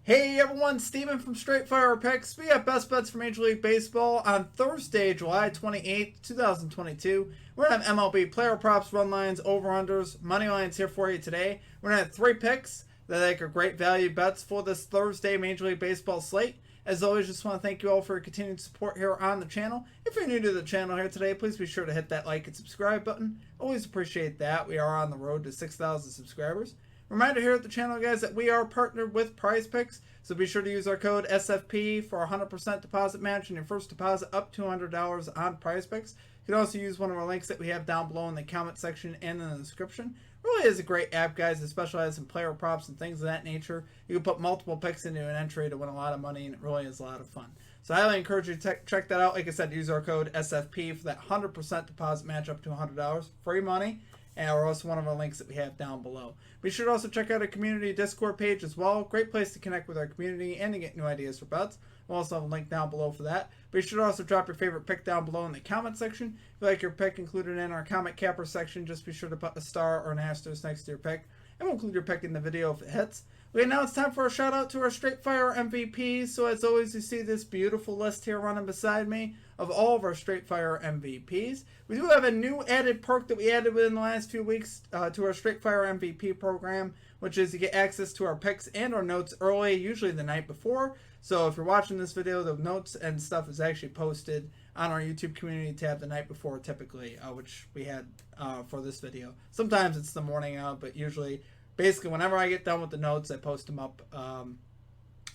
Hey everyone, Steven from Straight Fire Picks. We have best bets for Major League Baseball on Thursday, July 28th, 2022. We're going to have MLB player props, run lines, over-unders, money lines here for you today. We're going to have 3 picks that I think are great value bets for this Thursday Major League Baseball slate. As always, just want to thank you all for your continued support here on the channel. If you're new to the channel here today, please be sure to hit that like and subscribe button. Always appreciate that. We are on the road to 6,000 subscribers. Reminder here at the channel, guys, that we are partnered with Prize Picks, so be sure to use our code SFP for a 100% deposit match and your first deposit up to $200 on Prize Picks. You can also use one of our links that we have down below in the comment section and in the description. Really is a great app, guys. It specializes in player props and things of that nature. You can put multiple picks into an entry to win a lot of money, and it really is a lot of fun. So I highly encourage you to check that out. Like I said, use our code SFP for that 100% deposit match up to $100. Free money. And or also one of our links that we have down below. Be sure to also check out our community Discord page as well. Great place to connect with our community and to get new ideas for bets. We'll also have a link down below for that. Be sure to also drop your favorite pick down below in the comment section. If you like your pick included in our comment capper section, just be sure to put a star or an asterisk next to your pick. And we'll include your pick in the video if it hits. Okay, now it's time for a shout out to our Straight Fire MVPs. So as always, you see this beautiful list here running beside me of all of our Straight Fire MVPs. We do have a new added perk that we added within the last few weeks to our Straight Fire MVP program, which is you get access to our picks and our notes early, usually the night before. So if you're watching this video, the notes and stuff is actually posted on our YouTube community tab the night before typically, which we had for this video. Sometimes it's the morning of, but usually, basically whenever I get done with the notes, I post them up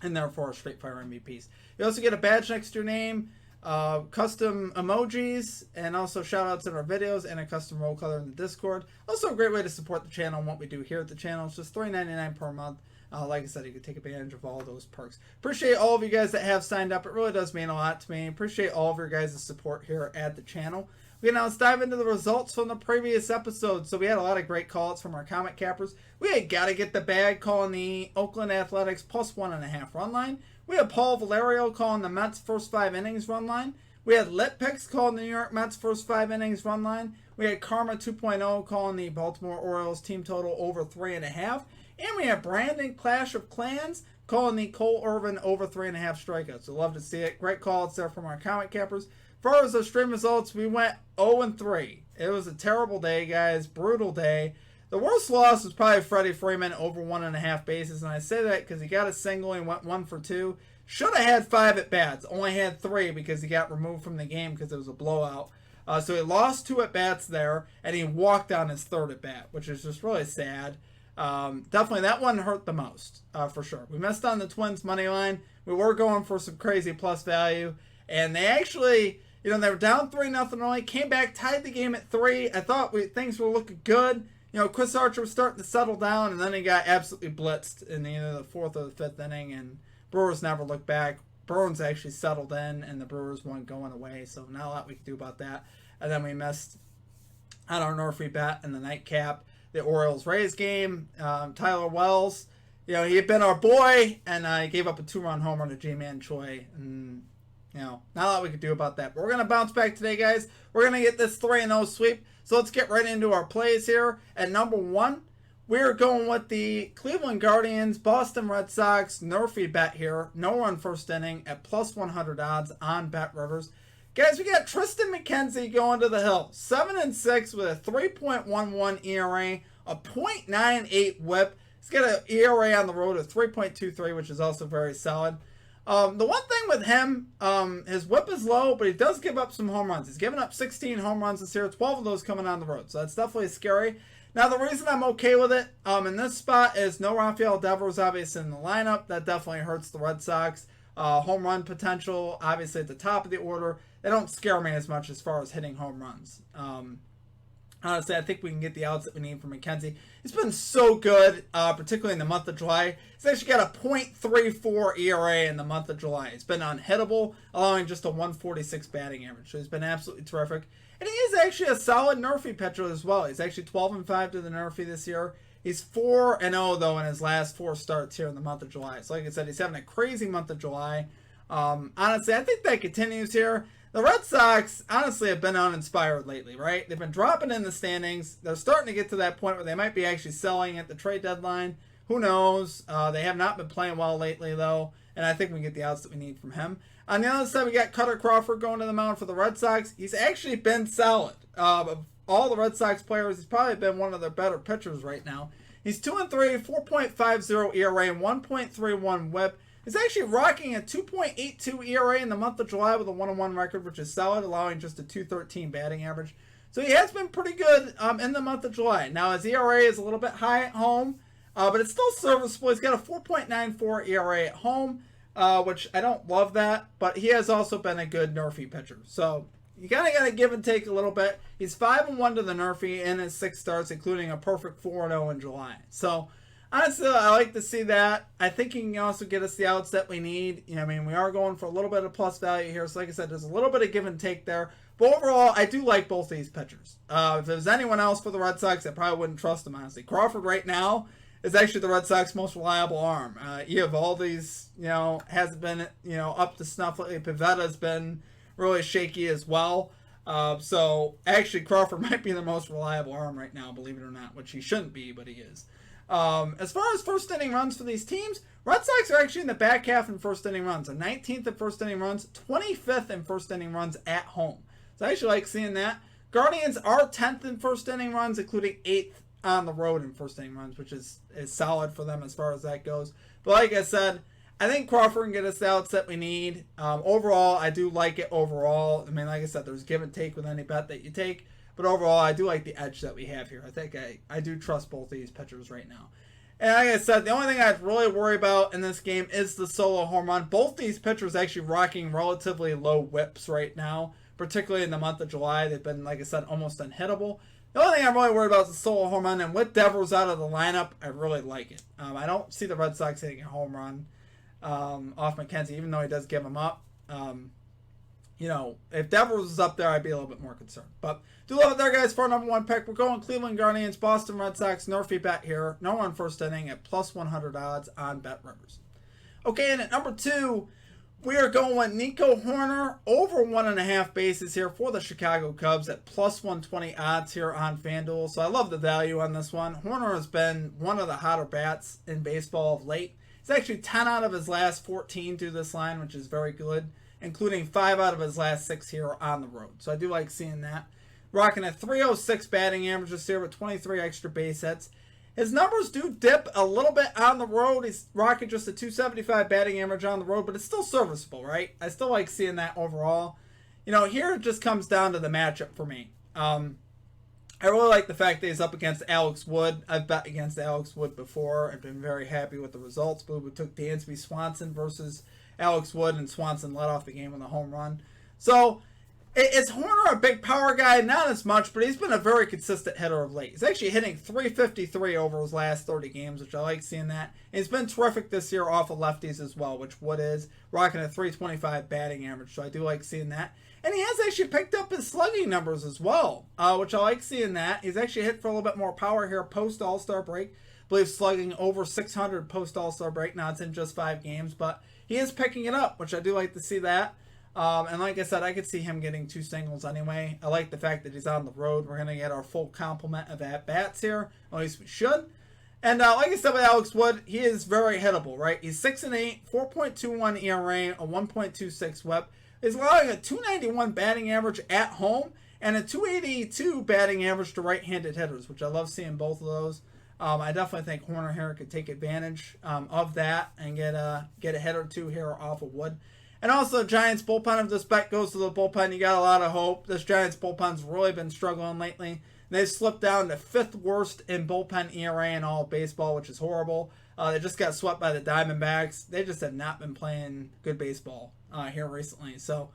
in there for our Straight Fire MVPs. You also get a badge next to your name, custom emojis, and also shout outs in our videos and a custom roll color in the Discord. Also a great way to support the channel and what we do here at the channel. It's just $3.99 per month. Like I said, you can take advantage of all those perks. Appreciate all of you guys that have signed up. It really does mean a lot to me. Appreciate all of your guys' support here at the channel. Okay, now let's dive into the results from the previous episode. So we had a lot of great calls from our comment cappers. We had Gotta Get the Bag calling the Oakland Athletics plus 1.5 run line. We had Paul Valerio calling the Mets first 5 innings run line. We had Lit Picks calling the New York Mets first 5 innings run line. We had Karma 2.0 calling the Baltimore Orioles team total over 3.5. And we have Brandon Clash of Clans calling the Cole Irvin over 3.5 strikeouts. So love to see it. Great calls there from our comment cappers. As far as the stream results, we went 0-3. It was a terrible day, guys. Brutal day. The worst loss was probably Freddie Freeman over 1.5 bases. And I say that because he got a single and went 1 for 2. Should have had 5 at bats. Only had 3 because he got removed from the game because it was a blowout. So he lost 2 at bats there. And he walked on his 3rd at bat, which is just really sad. Definitely that one hurt the most, for sure. We missed on the Twins money line. We were going for some crazy plus value, and they actually, they were down 3-0 early, came back, tied the game at 3. I thought things were looking good. Chris Archer was starting to settle down, and then he got absolutely blitzed in either the 4th or the 5th inning, and Brewers never looked back. Bruins actually settled in, and the Brewers weren't going away, so not a lot we could do about that. And then we missed on our NRFI bet in the nightcap. The Orioles-Rays game, Tyler Wells, he had been our boy, and he gave up a 2-run homer to G-Man Choi. And, not a lot we could do about that. But we're going to bounce back today, guys. We're going to get this 3-0 sweep. So let's get right into our plays here. At number 1, we're going with the Cleveland Guardians, Boston Red Sox, NRFI bet here. No run first inning at plus 100 odds on Bet Rivers. Guys, we got Tristan McKenzie going to the hill. 7-6 with a 3.11 ERA, a .98 whip. He's got an ERA on the road of 3.23, which is also very solid. The one thing with him, his whip is low, but he does give up some home runs. He's given up 16 home runs this year, 12 of those coming on the road. So that's definitely scary. Now, the reason I'm okay with it in this spot is no Rafael Devers, obviously, in the lineup. That definitely hurts the Red Sox. Home run potential, obviously, at the top of the order. They don't scare me as much as far as hitting home runs. Honestly, I think we can get the outs that we need from McKenzie. He's been so good, particularly in the month of July. He's actually got a .34 ERA in the month of July. He's been unhittable, allowing just a 146 batting average. So he's been absolutely terrific. And he is actually a solid NRFI pitcher as well. He's actually 12-5 to the NRFI this year. He's 4-0, though, in his last 4 starts here in the month of July. So like I said, he's having a crazy month of July. Honestly, I think that continues here. The Red Sox, honestly, have been uninspired lately, right? They've been dropping in the standings. They're starting to get to that point where they might be actually selling at the trade deadline. Who knows? They have not been playing well lately, though, and I think we get the outs that we need from him. On the other side, we got Cutter Crawford going to the mound for the Red Sox. He's actually been solid. Of all the Red Sox players, he's probably been one of their better pitchers right now. He's 2-3, 4.50 ERA, and 1.31 WHIP. He's actually rocking a 2.82 ERA in the month of July with a 1-1 record, which is solid, allowing just a 2.13 batting average. So he has been pretty good in the month of July. Now, his ERA is a little bit high at home, but it's still serviceable. He's got a 4.94 ERA at home, which I don't love that, but he has also been a good NRFI pitcher. So you kind of got to give and take a little bit. He's 5-1 to the NRFI in his 6 starts, including a perfect 4-0 in July. So honestly, I like to see that. I think he can also get us the outs that we need. You know, I mean, we are going for a little bit of plus value here. So like I said, there's a little bit of give and take there. But overall, I do like both of these pitchers. If there's anyone else for the Red Sox, I probably wouldn't trust them, honestly. Crawford right now is actually the Red Sox most reliable arm. You have all these, hasn't been, up to snuff lately. Pavetta's been really shaky as well. So actually Crawford might be the most reliable arm right now, believe it or not, which he shouldn't be, but he is. As far as first inning runs for these teams, Red Sox are actually in the back half in first inning runs. They're 19th in first inning runs, 25th in first inning runs at home. So I actually like seeing that. Guardians are 10th in first inning runs, including 8th on the road in first inning runs, which is solid for them as far as that goes. But like I said, I think Crawford can get us the outs that we need. Overall, I do like it overall. I mean, like I said, there's give and take with any bet that you take. But overall, I do like the edge that we have here. I think I do trust both of these pitchers right now. And like I said, the only thing I really worry about in this game is the solo home run. Both these pitchers actually rocking relatively low whips right now, particularly in the month of July. They've been, like I said, almost unhittable. The only thing I'm really worried about is the solo home run. And with Devers out of the lineup, I really like it. I don't see the Red Sox hitting a home run off McKenzie, even though he does give them up. If Devers was up there, I'd be a little bit more concerned. But do love it there, guys, for our number 1 pick. We're going Cleveland Guardians, Boston Red Sox, NRFI bet here. No one first inning at plus 100 odds on BetRivers. Okay, and at number 2, we are going with Nico Hoerner over 1.5 bases here for the Chicago Cubs at plus 120 odds here on FanDuel. So I love the value on this one. Hoerner has been one of the hotter bats in baseball of late. He's actually 10 out of his last 14 through this line, which is very good, including 5 out of his last 6 here on the road. So I do like seeing that. Rocking a 306 batting average this year with 23 extra base hits. His numbers do dip a little bit on the road. He's rocking just a 275 batting average on the road, but it's still serviceable, right? I still like seeing that overall. Here it just comes down to the matchup for me. I really like the fact that he's up against Alex Wood. I've bet against Alex Wood before and been very happy with the results. But we took Dansby Swanson versus Alex Wood, and Swanson led off the game with a home run. So, is Hoerner a big power guy? Not as much, but he's been a very consistent hitter of late. He's actually hitting .353 over his last 30 games, which I like seeing that. And he's been terrific this year off of lefties as well, which Wood is, rocking a .325 batting average, so I do like seeing that. And he has actually picked up his slugging numbers as well, which I like seeing that. He's actually hit for a little bit more power here post All-Star break. I believe slugging over 600 post All-Star break. Now it's in just 5 games, but he is picking it up, which I do like to see that. And like I said, I could see him getting 2 singles anyway. I like the fact that he's on the road. We're going to get our full complement of at-bats here. At least we should. And like I said with Alex Wood, he is very hittable, right? He's 6-8, 4.21 ERA, a 1.26 WHIP. He's allowing a 291 batting average at home and a 282 batting average to right-handed hitters, which I love seeing both of those. I definitely think Hoerner here could take advantage of that and get a hit or 2 here off of Wood. And also, Giants bullpen, if this bet goes to the bullpen, you got a lot of hope. This Giants bullpen's really been struggling lately. They've slipped down to 5th worst in bullpen ERA in all of baseball, which is horrible. They just got swept by the Diamondbacks. They just have not been playing good baseball here recently. So,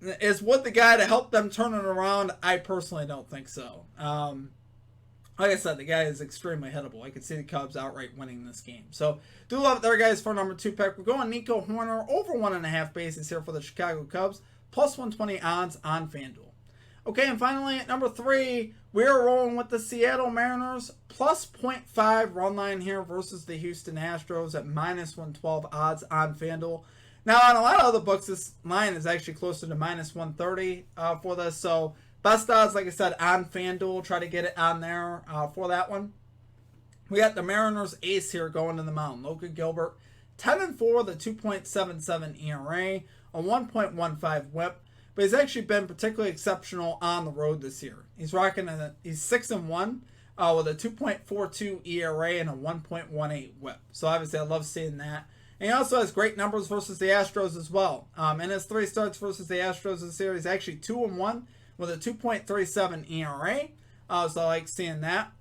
is Wood the guy to help them turn it around? I personally don't think so. Like I said, the guy is extremely hittable. I could see the Cubs outright winning this game. So, do love it there, guys, for number 2 pick. We're going Nico Hoerner over 1.5 bases here for the Chicago Cubs. Plus 120 odds on FanDuel. Okay, and finally, at number 3, we're rolling with the Seattle Mariners. Plus 0.5 run line here versus the Houston Astros at minus 112 odds on FanDuel. Now, on a lot of other books, this line is actually closer to minus 130 for this. So, best odds, like I said, on FanDuel. Try to get it on there for that one. We got the Mariners ace here going to the mound. Logan Gilbert, 10-4 with a 2.77 ERA, a 1.15 WHIP, but he's actually been particularly exceptional on the road this year. He's 6-1 with a 2.42 ERA and a 1.18 WHIP. So obviously I love seeing that. And he also has great numbers versus the Astros as well. In his 3 starts versus the Astros this year, he's actually 2-1 with a 2.37 ERA. So I like seeing that.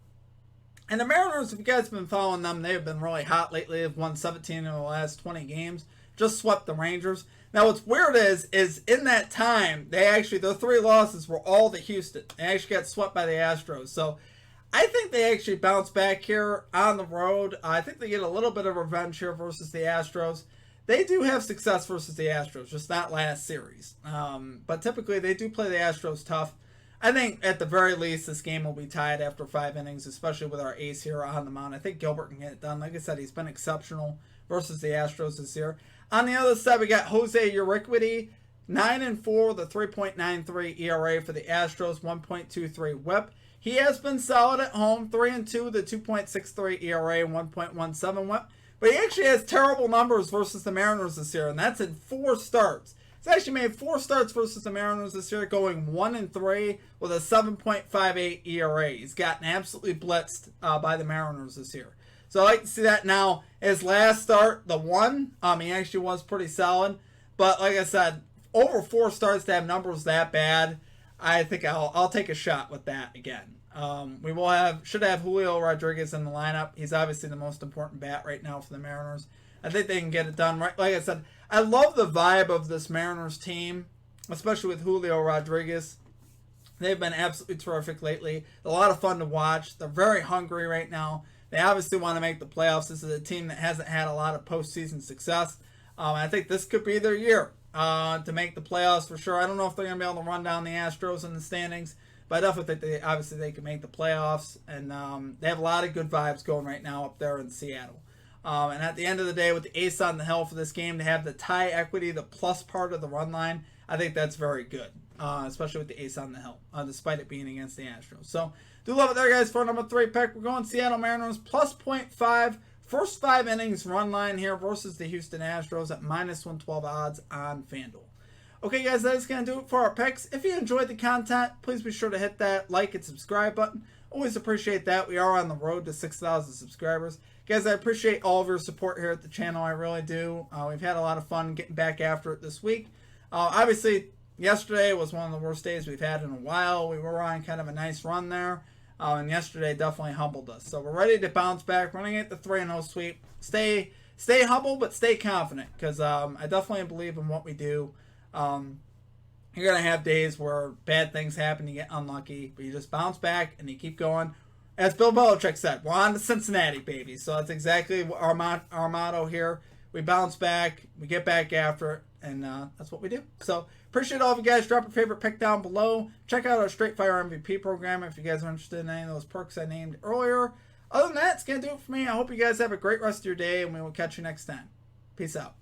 And the Mariners, if you guys have been following them, they've been really hot lately. They've won 17 in the last 20 games. Just swept the Rangers. Now, what's weird is in that time, their 3 losses were all to Houston. They actually got swept by the Astros. So I think they actually bounce back here on the road. I think they get a little bit of revenge here versus the Astros. They do have success versus the Astros, just not last series. But typically, they do play the Astros tough. I think at the very least, this game will be tied after 5 innings, especially with our ace here on the mound. I think Gilbert can get it done. Like I said, he's been exceptional versus the Astros this year. On the other side, we got Jose Urquidy, 9-4 with a 3.93 ERA for the Astros, 1.23 WHIP. He has been solid at home, 3-2 with a 2.63 ERA and 1.17 WHIP. But he actually has terrible numbers versus the Mariners this year, and that's in 4 starts. He's actually made 4 starts versus the Mariners this year, going 1-3 with a 7.58 ERA. He's gotten absolutely blitzed by the Mariners this year. So I like to see that now. His last start, the 1, he actually was pretty solid. But like I said, over 4 starts to have numbers that bad, I think I'll take a shot with that again. We should have Julio Rodriguez in the lineup. He's obviously the most important bat right now for the Mariners. I think they can get it done right. Like I said, I love the vibe of this Mariners team, especially with Julio Rodriguez. They've been absolutely terrific lately. A lot of fun to watch. They're very hungry right now. They obviously want to make the playoffs. This is a team that hasn't had a lot of postseason success. I think this could be their year to make the playoffs for sure. I don't know if they're going to be able to run down the Astros in the standings, but I definitely think they can make the playoffs. And they have a lot of good vibes going right now up there in Seattle. And at the end of the day, with the ace on the hill for this game, to have the tie equity, the plus part of the run line, I think that's very good, especially with the ace on the hill, despite it being against the Astros. So, do love it there, guys, for number 3 pick. We're going Seattle Mariners plus 0.5. First 5 innings run line here versus the Houston Astros at minus 112 odds on FanDuel. Okay, guys, that is going to do it for our picks. If you enjoyed the content, please be sure to hit that like and subscribe button. Always appreciate that. We are on the road to 6,000 subscribers. Guys, I appreciate all of your support here at the channel. I really do. We've had a lot of fun getting back after it this week. Obviously, yesterday was one of the worst days we've had in a while. We were on kind of a nice run there. And yesterday definitely humbled us. So we're ready to bounce back. We're going to get the 3-0 sweep. Stay humble, but stay confident. Because I definitely believe in what we do. You're going to have days where bad things happen. You get unlucky. But you just bounce back and you keep going. As Bill Belichick said, we're on to Cincinnati, baby. So that's exactly our motto here. We bounce back, we get back after it, and that's what we do. So appreciate all of you guys. Drop a favorite pick down below. Check out our Straight Fire MVP program if you guys are interested in any of those perks I named earlier. Other than that, it's going to do it for me. I hope you guys have a great rest of your day, and we will catch you next time. Peace out.